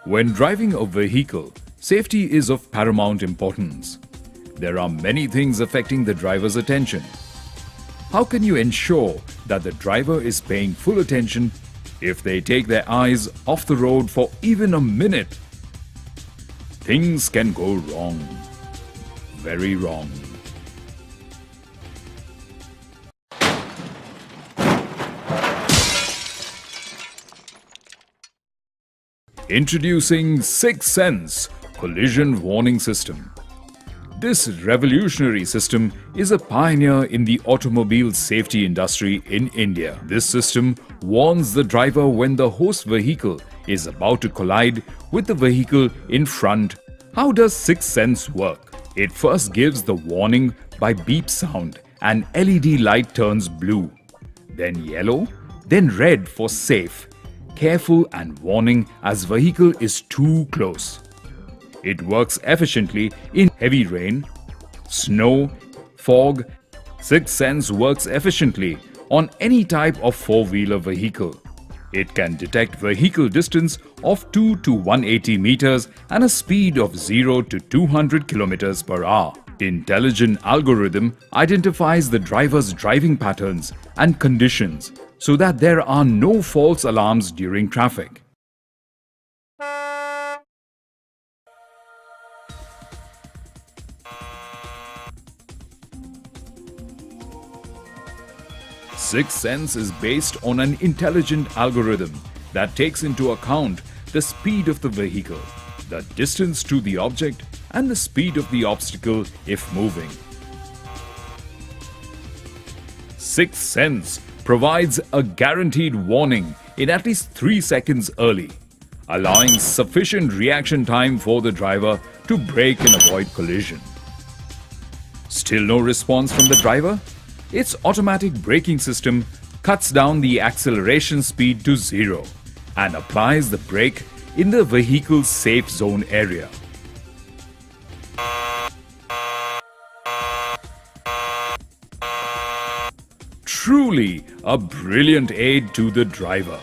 When driving a vehicle, safety is of paramount importance. There are many things affecting the driver's attention. How can you ensure that the driver is paying full attention if they take their eyes off the road for even a minute? Things can go wrong. Very wrong. Introducing 6th Sense Collision Warning System. This revolutionary system is a pioneer in the automobile safety industry in India. This system warns the driver when the host vehicle is about to collide with the vehicle in front. How does 6th Sense work? It first gives the warning by beep sound. An LED light turns blue, then yellow, then red for safe, careful and warning as vehicle is too close. It works efficiently in heavy rain, snow, fog. 6th Sense works efficiently on any type of four-wheeler vehicle. It can detect vehicle distance of 2 to 180 meters and a speed of 0 to 200 kilometers per hour. Intelligent algorithm identifies the driver's driving patterns and conditions so that there are no false alarms during traffic. Sixth Sense is based on an intelligent algorithm that takes into account the speed of the vehicle, the distance to the object, and the speed of the obstacle if moving. Sixth Sense provides a guaranteed warning in at least 3 seconds early, allowing sufficient reaction time for the driver to brake and avoid collision. Still no response from the driver? Its automatic braking system cuts down the acceleration speed to 0 and applies the brake in the vehicle's safe zone area. Truly a brilliant aid to the driver.